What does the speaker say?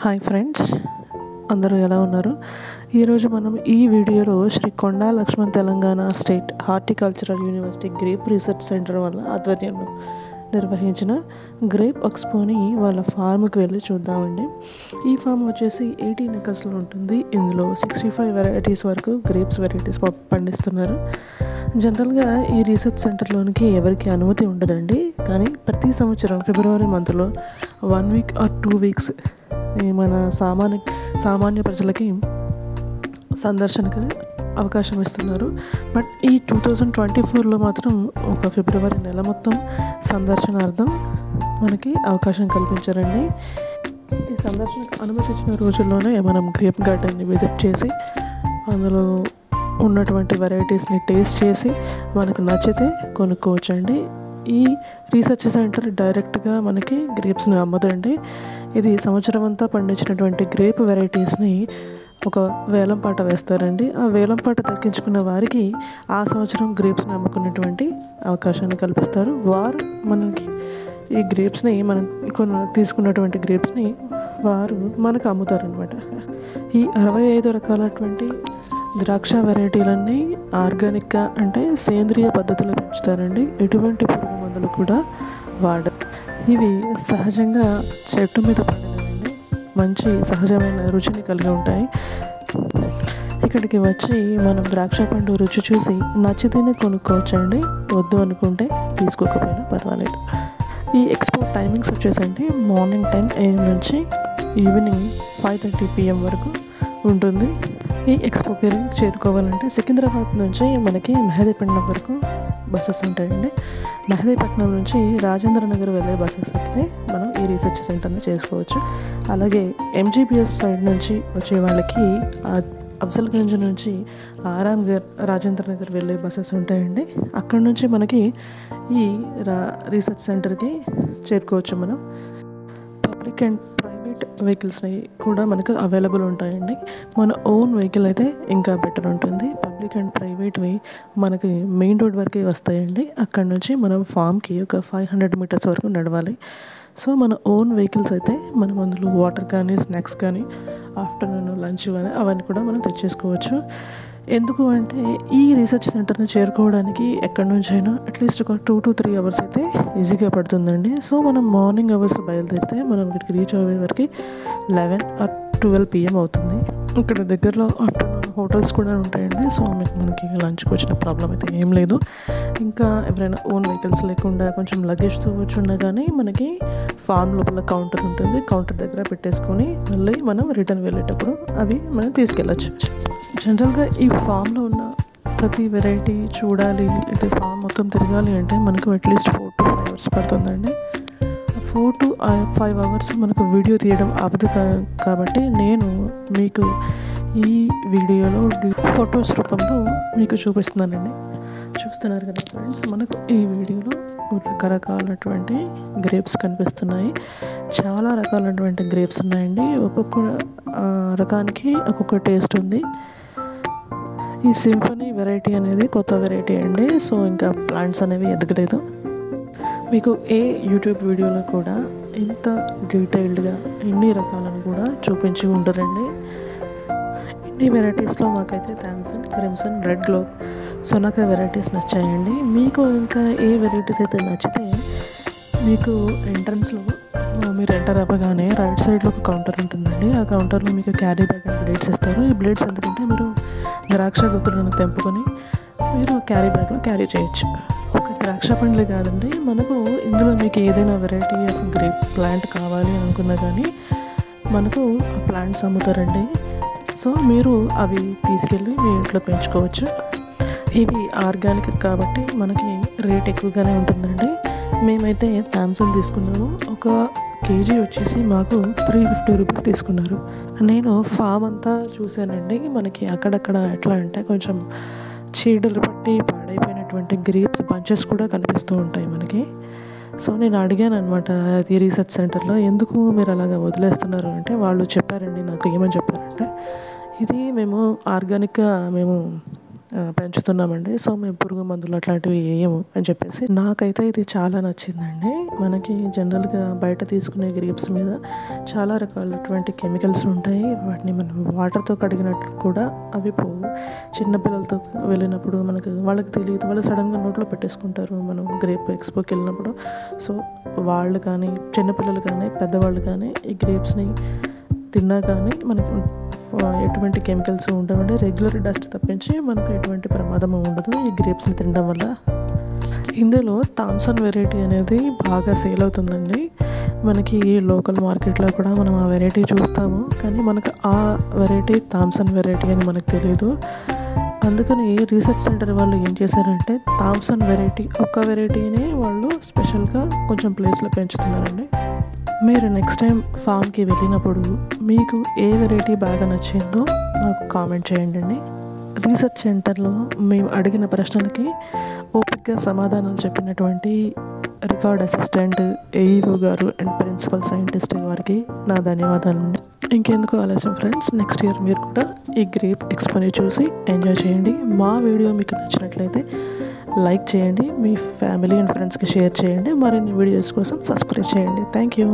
Hi friends, అందరూ ఎలా ఉన్నారు? ఈరోజు మనం ఈ వీడియోలో Shri Konda Laxman Telangana State Horticultural University Grape Research Centre వాళ్ళ ఆధ్వర్యంలో నిర్వహించిన గ్రేప్ ఎక్స్పోని వాళ్ళ ఫార్మ్కి వెళ్ళి చూద్దామండి. ఈ ఫామ్ వచ్చేసి 18 ఎకర్స్లో ఉంటుంది. ఇందులో 65 వెరైటీస్ వరకు గ్రేప్స్ వెరైటీస్ పండిస్తున్నారు. జనరల్గా ఈ రీసెర్చ్ సెంటర్లోనికి ఎవరికి అనుమతి ఉండదండి, కానీ ప్రతి సంవత్సరం ఫిబ్రవరి మంత్లో 1 వీక్ ఆర్ 2 వీక్స్ మన సామాన్య ప్రజలకి సందర్శనకు అవకాశం ఇస్తున్నారు. బట్ ఈ 2024లో మాత్రం ఒక ఫిబ్రవరి నెల మొత్తం సందర్శనార్థం మనకి అవకాశం కల్పించారండి. ఈ సందర్శనకు అనుమతించిన రోజుల్లోనే మనం గ్రేప్ గార్డెన్ని విజిట్ చేసి అందులో ఉన్నటువంటి వెరైటీస్ని టేస్ట్ చేసి మనకు నచ్చితే కొనుక్కోవచ్చండి. ఈ రీసెర్చ్ సెంటర్ డైరెక్ట్గా మనకి గ్రేప్స్ని అమ్మదండి. ఇది సంవత్సరం అంతా పండించినటువంటి గ్రేప్ వెరైటీస్ని ఒక వేలం పాట వేస్తారండి. ఆ వేలం పాట దక్కించుకున్న వారికి ఆ సంవత్సరం గ్రేప్స్ని అమ్ముకునేటువంటి అవకాశాన్ని కల్పిస్తారు. వారు మనకి ఈ గ్రేప్స్ని మనం తీసుకున్నటువంటి గ్రేప్స్ని వారు మనకు అమ్ముతారనమాట. ఈ 65 రకాలటువంటి ద్రాక్ష వెరైటీలన్నీ ఆర్గానిక్గా అంటే సేంద్రియ పద్ధతిలో పెంచుతారండి. ఎటువంటి పురుగు మందులు కూడా వాడరు. ఇవి సహజంగా చెట్టు మీద పండినవండి. మంచి సహజమైన రుచిని కలిగి ఉంటాయి. ఇక్కడికి వచ్చి మనం ద్రాక్ష పండు రుచి చూసి నచ్చితేనే కొనుక్కోవచ్చండి. వద్దు అనుకుంటే తీసుకోకపోయినా పర్వాలేదు. ఈ ఎక్స్పో టైమింగ్స్ వచ్చేసండి మార్నింగ్ 10 AM నుంచి ఈవినింగ్ 5:30 PM వరకు ఉంటుంది. ఈ ఎక్స్పోకి చేరుకోవాలంటే సికింద్రాబాద్ నుంచి మనకి మెహదీపట్నం వరకు బస్సెస్ ఉంటాయండి. మెహదీపట్నం నుంచి రాజేంద్ర నగర్ వెళ్ళే బస్సెస్ ఎక్కితే మనం ఈ రీసెర్చ్ సెంటర్ని చేసుకోవచ్చు. అలాగే MGBS సైడ్ నుంచి వచ్చే వాళ్ళకి అఫ్జల్గంజ్ నుంచి ఆరాంఘర్ రాజేంద్ర నగర్ వెళ్ళే బస్సెస్ ఉంటాయండి. అక్కడ నుంచి మనకి ఈ రీసెర్చ్ సెంటర్కి చేరుకోవచ్చు. మనం పబ్లిక్ అండ్ ప్రైవేట్ వెహికల్స్ని కూడా మనకు అవైలబుల్ ఉంటాయండి. మన ఓన్ వెహికల్ అయితే ఇంకా బెటర్ ఉంటుంది. పబ్లిక్ అండ్ ప్రైవేట్వి మనకి మెయిన్ రోడ్ వరకే వస్తాయండి. అక్కడ నుంచి మనం ఫామ్కి ఒక 500 మీటర్స్ వరకు నడవాలి. సో మన ఓన్ వెహికల్స్ అయితే మనం అందులో వాటర్ కానీ స్నాక్స్ కానీ ఆఫ్టర్నూన్ లంచ్ కానీ అవన్నీ కూడా మనం తెచ్చేసుకోవచ్చు. ఎందుకు అంటే ఈ రీసెర్చ్ సెంటర్ని చేరుకోవడానికి ఎక్కడి నుంచైనా అట్లీస్ట్ ఒక 2 to 3 అవర్స్ అయితే ఈజీగా పడుతుందండి. సో మనం మార్నింగ్ అవర్స్ బయలుదేరితే మనం ఇక్కడికి రీచ్ అయ్యే వరకు 11 or 12 PM అవుతుంది. ఇక్కడ దగ్గరలో ఆఫ్టర్నూన్ హోటల్స్ కూడా ఉంటాయండి. సో మనకి లంచ్కి వచ్చిన ప్రాబ్లం అయితే ఏం లేదు. ఇంకా ఎవరైనా ఓన్ వెహికల్స్ లేకుండా కొంచెం లగేజ్తో వచ్చున్నా కానీ మనకి ఫామ్ లోపల కౌంటర్ ఉంటుంది. కౌంటర్ దగ్గర పెట్టేసుకొని మళ్ళీ మనం రిటర్న్ వెళ్ళేటప్పుడు అవి మనం తీసుకెళ్ళచ్చు. జనరల్గా ఈ ఫామ్లో ఉన్న ప్రతి వెరైటీ చూడాలి అయితే ఫామ్ మొత్తం తిరగాలి అంటే మనకు అట్లీస్ట్ 4 to 5 hours పడుతుందండి. 4 to 5 hours మనకు వీడియో తీయడం అవ్వదు. కాబట్టి నేను మీకు ఈ వీడియోలో ఫొటోస్ రూపంలో మీకు చూపిస్తున్నానండి. చూస్తున్నారు కదా ఫ్రెండ్స్, మనకు ఈ వీడియోలో రకరకాలైనటువంటి గ్రేప్స్ కనిపిస్తున్నాయి. చాలా రకాలైనటువంటి గ్రేప్స్ ఉన్నాయండి. ఒక్కొక్క రకానికి ఒక్కొక్క టేస్ట్ ఉంది. ఈ సింఫనీ వెరైటీ అనేది కొత్త వెరైటీ అండి. సో ఇంకా ప్లాంట్స్ అనేవి ఎదగలేదు. మీకు ఏ యూట్యూబ్ వీడియోలో కూడా ఇంత డీటెయిల్డ్గా ఎన్ని రకాలను కూడా చూపించి ఉండరండి. ఇన్ని వెరైటీస్లో మాకైతే Thompson, Crimson, Red Globe, Sonaka varieties నచ్చాయండి. మీకు ఇంకా ఏ వెరైటీస్ అయితే నచ్చితే మీకు ఎంట్రన్స్లో మీరు ఎంటర్ అవ్వగానే రైట్ సైడ్లో ఒక కౌంటర్ ఉంటుందండి. ఆ కౌంటర్లో మీకు క్యారీ బ్యాగ్ అండ్ బ్లేడ్స్ ఇస్తారు. ఈ బ్లేడ్స్ ఎందుకంటే మీరు ద్రాక్ష గుత్తులను తెంపుకొని మీరు క్యారీ బ్యాగ్లో క్యారీ చేయొచ్చు. ఒక ద్రాక్ష పండ్లే కాదండి, మనకు ఇందులో మీకు ఏదైనా వెరైటీ ఆఫ్ గ్రేప్ ప్లాంట్ కావాలి అనుకున్నా కానీ మనకు ఆ ప్లాంట్స్ అమ్ముతారండి. సో మీరు అవి తీసుకెళ్ళి మీ ఇంట్లో పెంచుకోవచ్చు. ఇవి ఆర్గానిక్ కాబట్టి మనకి రేట్ ఎక్కువగానే ఉంటుందండి. మేమైతే థామ్సన్ తీసుకున్నాము. ఒక కేజీ వచ్చేసి మాకు 350 రూపీస్ తీసుకున్నారు. నేను ఫామ్ అంతా చూశానండి. మనకి అక్కడక్కడ ఎట్లా అంటే కొంచెం చీడలు పట్టి పాడైపోయినటువంటి గ్రేప్స్ బంచెస్ కూడా కనిపిస్తూ ఉంటాయి మనకి. సో నేను అడిగాను అనమాట అది రీసెర్చ్ సెంటర్లో, ఎందుకు మీరు అలాగా వదిలేస్తున్నారు అంటే వాళ్ళు చెప్పారండి. నాకు ఏమని చెప్పారంటే ఇది మేము ఆర్గానిక్గా మేము పెంచుతున్నామండి. సో మేము పురుగు మందులు అట్లాంటివి వేయము అని చెప్పేసి. నాకైతే ఇది చాలా నచ్చిందండి. మనకి జనరల్గా బయట తీసుకునే గ్రేప్స్ మీద చాలా రకాలైనటువంటి కెమికల్స్ ఉంటాయి. వాటిని మనం వాటర్తో కడిగినట్టు కూడా అవి పోవు. చిన్నపిల్లలతో వెళ్ళినప్పుడు వాళ్ళకి తెలియదు, వాళ్ళు సడన్గా నోట్లో పెట్టేసుకుంటారు మనం గ్రేప్ ఎక్స్పోకి వెళ్ళినప్పుడు. సో వాళ్ళు కానీ చిన్నపిల్లలు కానీ పెద్దవాళ్ళు కానీ ఈ గ్రేప్స్ని తిన్నా కానీ మనకి ఎటువంటి కెమికల్స్ ఉండవండి. రెగ్యులర్ డస్ట్ తప్పించి మనకు ఎటువంటి ప్రమాదం ఉండదు ఈ గ్రేప్స్ని తినడం వల్ల. ఇందులో థామ్సన్ వెరైటీ అనేది బాగా సేల్ అవుతుందండి. మనకి లోకల్ మార్కెట్లో కూడా మనం ఆ వెరైటీ చూస్తాము, కానీ మనకు ఆ వెరైటీ థామ్సన్ వెరైటీ అని మనకు తెలియదు. అందుకని రీసెర్చ్ సెంటర్ వాళ్ళు ఏం చేశారంటే థామ్సన్ వెరైటీ ఒక్క వెరైటీని వాళ్ళు స్పెషల్గా కొంచెం ప్లేస్లో పెంచుతున్నారండి. మీరు నెక్స్ట్ టైం ఫామ్కి వెళ్ళినప్పుడు మీకు ఏ వెరైటీ బాగా నచ్చిందో నాకు కామెంట్ చేయండి. రీసెర్చ్ సెంటర్లో మేము అడిగిన ప్రశ్నలకి ఓపికగా సమాధానాలు చెప్పినటువంటి రికార్డ్ అసిస్టెంట్, ఏఈఓ గారు అండ్ ప్రిన్సిపల్ సైంటిస్ట్ వారికి నా ధన్యవాదాలు. ఇంకెందుకు ఆలస్యం ఫ్రెండ్స్, నెక్స్ట్ ఇయర్ మీరు కూడా ఈ గ్రేప్ ఎక్స్పోని చూసి ఎంజాయ్ చేయండి. మా వీడియో మీకు నచ్చినట్లయితే లైక్ చేయండి, మీ ఫ్యామిలీ అండ్ ఫ్రెండ్స్కి షేర్ చేయండి. మరిన్ని వీడియోస్ కోసం సబ్స్క్రైబ్ చేయండి. Thank you.